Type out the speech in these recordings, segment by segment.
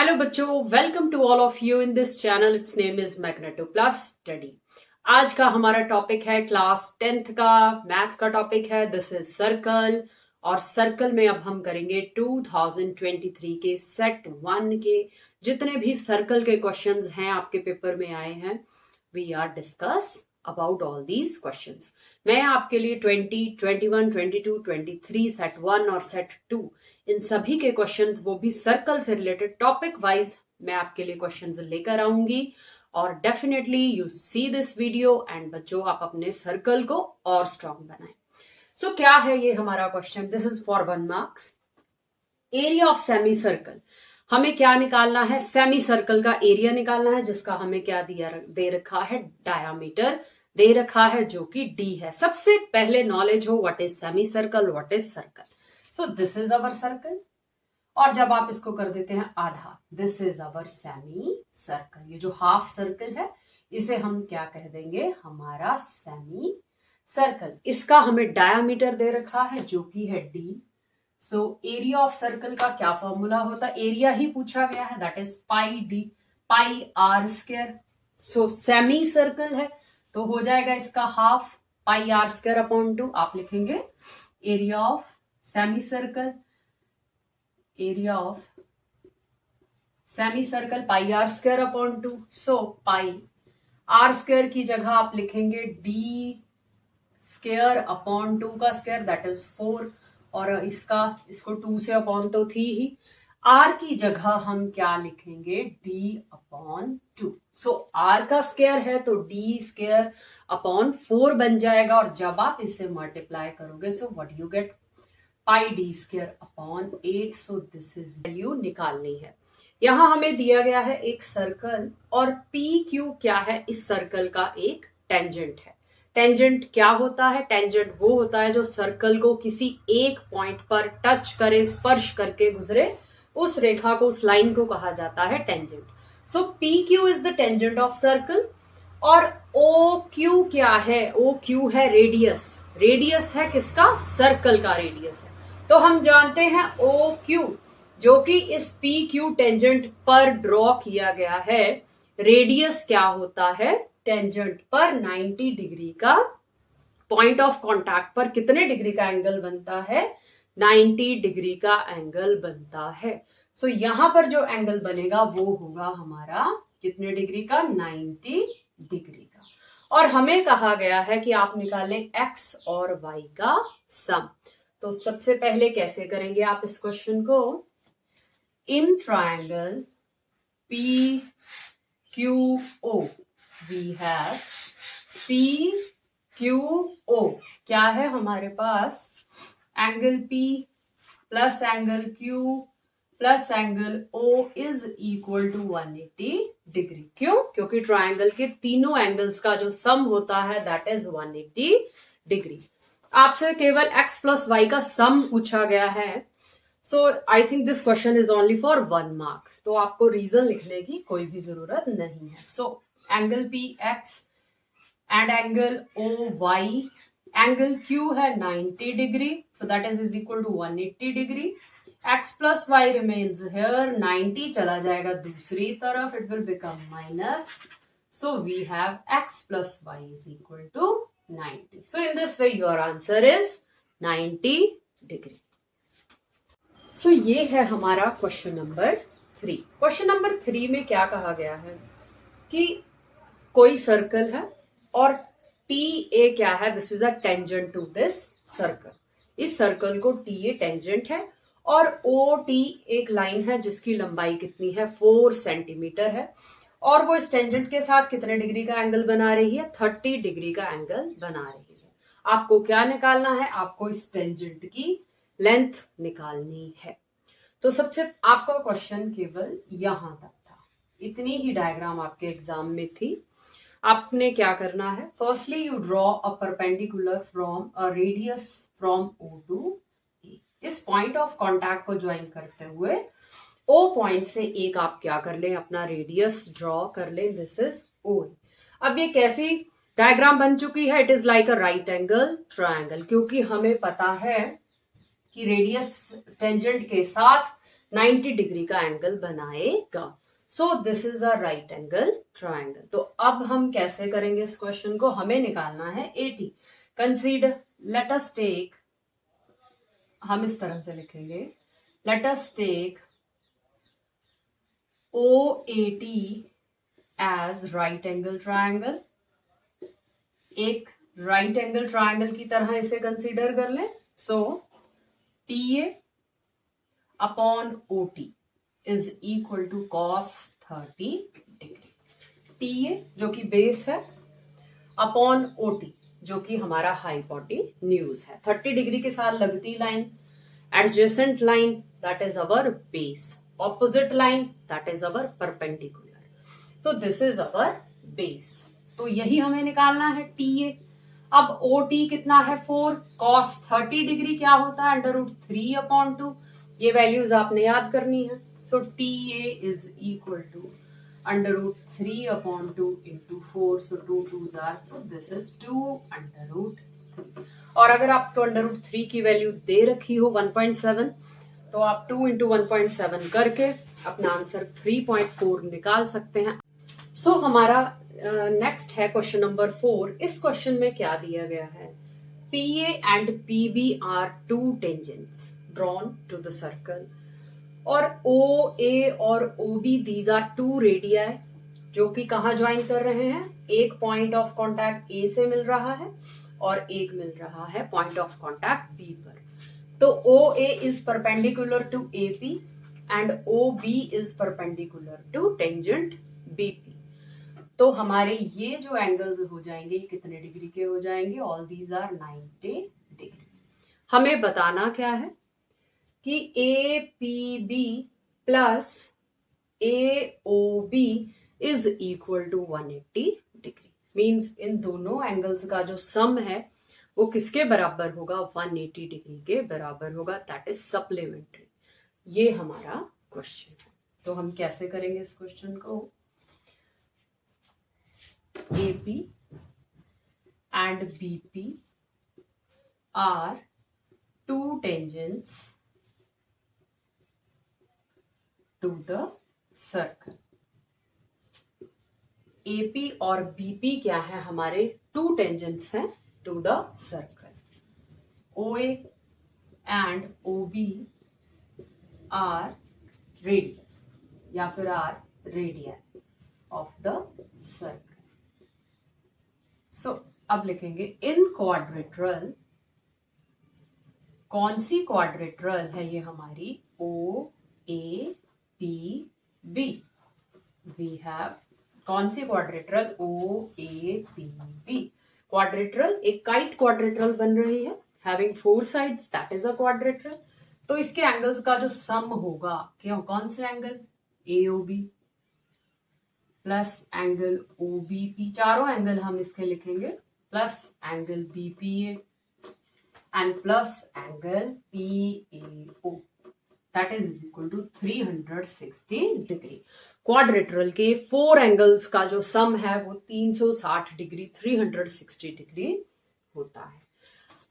Hello बच्चों, welcome to all of you in this channel. Its name is Magneto Plus Study. आज का हमारा topic है class 10th का मैथ का टॉपिक है। This is circle. और सर्कल में अब हम करेंगे 2023 के सेट 1 के जितने भी सर्कल के क्वेश्चंस हैं आपके पेपर में आए हैं। We are discuss about all these questions. मैं आपके लिए 20, 21, 22, 23 सेट 1 और सेट 2 इन सभी के क्वेश्चंस, वो भी सर्कल से रिलेटेड टॉपिक वाइज मैं आपके लिए क्वेश्चंस लेकर आऊंगी। और definitely you see this video and बच्चों आप अपने सर्कल को और स्ट्रांग बनाएं। सो क्या है ये हमारा question? This is for 1 marks. Area of semi circle. हमें क्या निकालना है? सेमी सर्कल का एरिया निकालना है, जिसका हमें क्या दे रखा है? डायामीटर दे रखा है, जो कि डी है। सबसे पहले नॉलेज हो what is semi circle, what is circle. So this is our circle, और जब आप इसको कर देते हैं आधा, this is our semi circle. ये जो हाफ सर्कल है इसे हम क्या कह देंगे? हमारा सेमी सर्कल। इसका हमें डायामीटर दे रखा है जो कि है D. So area of circle का क्या फॉर्मूला होता है? एरिया ही पूछा गया है, that is pi d, pi r square. So semi circle है तो हो जाएगा इसका half pi r square upon 2। आप लिखेंगे area of semi circle, area of semi circle pi r square upon 2। So pi r square की जगह आप लिखेंगे डी स्क्वायर अपॉन 2 का स्क्वायर, दैट इज 4। और इसको 2 से अपॉन तो थी ही। आर की जगह हम क्या लिखेंगे? D upon 2। सो आर का स्क्वायर है तो डी स्क्वायर अपॉन 4 बन जाएगा। और जब आप इसे मल्टीप्लाई करोगे so what you get? Pi D square upon 8। So this is value निकालनी है। यहां हमें दिया गया है एक सर्कल, और पी क्यू क्या है? इस सर्कल का एक टेंजेंट है। टेंजेंट क्या होता है? टेंजेंट वो होता है जो सर्कल को किसी एक पॉइंट पर टच करे, स्पर्श करके गुजरे, उस रेखा को, उस लाइन को कहा जाता है tangent. So P Q is the tangent of circle. और ओ क्यू क्या है? ओ क्यू है रेडियस। रेडियस है किसका? सर्कल का रेडियस है। तो हम जानते हैं ओ क्यू जो कि इस पी क्यू टेंजेंट पर ड्रॉ किया गया है, रेडियस क्या होता है? टेंजेंट पर 90 डिग्री का, पॉइंट ऑफ कांटेक्ट पर कितने डिग्री का एंगल बनता है? 90 डिग्री का एंगल बनता है। सो यहां पर जो एंगल बनेगा वो होगा हमारा कितने डिग्री का? 90 डिग्री का। और हमें कहा गया है कि आप निकालें एक्स और वाई का सम। तो सबसे पहले कैसे करेंगे आप इस क्वेश्चन को? In triangle P Q O we have P Q O. क्या है हमारे पास? Angle P plus angle Q plus angle O is equal to 180 degree. क्यों? क्योंकि ट्रायंगल के तीनों एंगल्स का जो सम होता है दैट इज 180 डिग्री। आपसे केवल x प्लस वाई का सम पूछा गया है। So I think this question is only for 1 mark, तो आपको रीजन लिखने की कोई भी जरूरत नहीं है। So angle P x and angle O y, angle Q है 90 degree, so that is equal to 180 degree. x plus Y remains here, 90 चला जाएगा दूसरी तरफ, it will become minus. So we have x plus Y is equal to 90. So in this way your answer is 90 degree. So ये है हमारा question number 3। Question number 3 में क्या कहा गया है कि कोई सर्कल है और टी ए क्या है? This is a tangent to this circle. इस सर्कल को टी ए टेंजेंट है और ओ टी एक लाइन है जिसकी लंबाई कितनी है? 4 सेंटीमीटर है। और वो इस टेंजेंट के साथ कितने डिग्री का एंगल बना रही है? 30 डिग्री का एंगल बना रही है। आपको क्या निकालना है? आपको इस टेंजेंट की लेंथ निकालनी है। तो सबसे आपका क्वेश्चन केवल यहां तक था, इतनी ही डायग्राम आपके एग्जाम में थी। आपने क्या करना है? Firstly you draw a perpendicular from a radius from O to A। इस पॉइंट ऑफ कांटेक्ट को ज्वाइन करते हुए O पॉइंट से एक आप क्या कर लें? अपना रेडियस ड्रॉ कर लें। This is O। अब ये कैसी डायग्राम बन चुकी है? It is like a right angle triangle, क्योंकि हमें पता है कि रेडियस टेंजेंट के साथ 90 डिग्री का एंगल बनाएगा। So this is a right angle triangle. तो अब हम कैसे करेंगे इस क्वेश्चन को, हमें निकालना है 80। कंसीडर, लेट अस टेक, हम इस तरह से लिखेंगे, let us take OAT as right angle triangle. एक राइट एंगल ट्रायंगल की तरह इसे कंसीडर कर लें। So TA upon OT is equal to cos 30 degree. TA जो कि बेस है, अपॉन OT जो कि हमारा हाइपोटेन्यूज है। 30 डिग्री के साथ लगती line, adjacent line that is our base, opposite line that is our perpendicular. So this is our base. तो यही हमें निकालना है TA। अब OT कितना है 4, cos 30 डिग्री क्या होता है √3 अपॉन 2, ये वैल्यूज आपने याद करनी है। So TA is equal to √3 upon 2 into 4, so 2 2s are, so this is 2 √3। और अगर आपको √3 की वैल्यू दे रखी हो 1.7, तो आप 2 into 1.7 करके अपना आंसर 3.4 निकाल सकते हैं। सो हमारा नेक्स्ट है क्वेश्चन नंबर 4। इस क्वेश्चन में क्या दिया गया है, PA and PB are two tangents drawn to the circle, और OA और OB these are two radii जो कि कहाँ ज्वाइन कर रहे हैं, एक पॉइंट ऑफ कांटेक्ट A से मिल रहा है और एक मिल रहा है पॉइंट ऑफ कांटेक्ट B पर। तो OA is perpendicular to AP and OB is perpendicular to tangent BP। तो हमारे ये जो एंगल्स हो जाएंगे कितने डिग्री के हो जाएंगे, ऑल दीज आर 90 डिग्री। हमें बताना क्या है कि APB plus AOB is equal to 180 degree. Means इन दोनों एंगल्स का जो सम है वो किसके बराबर होगा, 180 डिग्री के बराबर होगा, दैट इज सप्लीमेंट्री। ये हमारा क्वेश्चन है। तो हम कैसे करेंगे इस क्वेश्चन को, AP and BP are two tangents to the circle। AP और BP क्या है, हमारे टू टेंजेंट्स हैं to the circle. OA and OB are radius या फिर are radian of the circle. So अब लिखेंगे इन क्वाड्रेट्रल, कौन सी क्वाड्रेट्रल है ये हमारी, OAPB। वी हैव कौन सी क्वाड्रेट्रल, OAPB। क्वाड्रेट्रल एक काइट क्वाड्रेट्रल बन रही है, having 4 sides, that is a quadrilateral. तो इसके एंगल्स का जो सम होगा, क्यों, कौन से angle, AOB plus angle OBP, चारों एंगल हम इसके लिखेंगे, plus angle BPA and plus angle PAO, that is equal to 360 degree. Quadrilateral के 4 एंगल्स का जो सम है वो 360 डिग्री, 360 डिग्री होता है।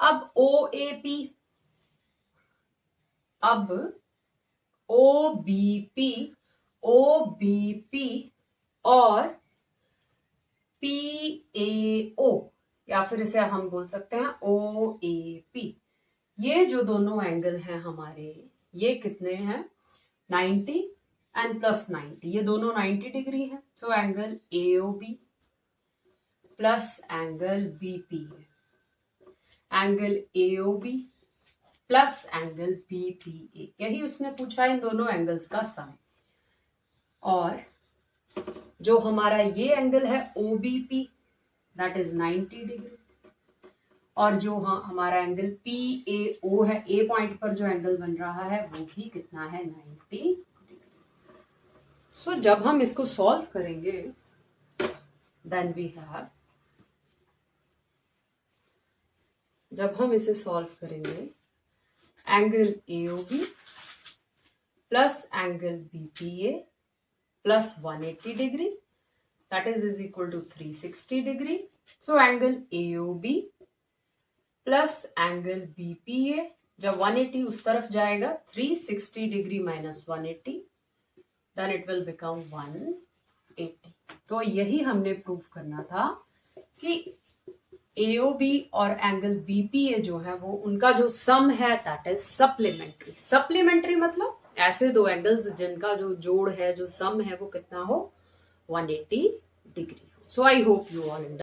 अब OAP, अब OBP, OBP और PAO, या फिर इसे हम बोल सकते हैं OAP, ये जो दोनों एंगल हैं हमारे, ये कितने हैं, 90 एंड प्लस 90, ये दोनों 90 डिग्री है। So angle AOB plus angle BPA, angle AOB plus angle BPA, यही उसने पूछा, इन दोनों एंगल्स का सम। और जो हमारा ये एंगल है OBP, दैट इज 90 डिग्री, और जो हमारा एंगल PAO है, A पॉइंट पर जो एंगल बन रहा है वो भी कितना है, 90 डिग्री। सो जब हम इसको सॉल्व करेंगे, देन वी हैव, जब हम इसे सॉल्व करेंगे, angle AOB plus angle BPA plus 180 degree, that is equal to 360 degree. So angle AOB plus angle BPA जब 180 उस तरफ जाएगा 360 degree minus 180 then it will become 180। तो यही हमने प्रूव करना था कि AOB और एंगल BPA जो है वो उनका जो सम है दैट इज सप्लीमेंट्री। सप्लीमेंट्री मतलब ऐसे दो एंगल्स जिनका जो जोड़ है, जो सम है वो कितना हो, 180 डिग्री हो। सो आई होप यू ऑल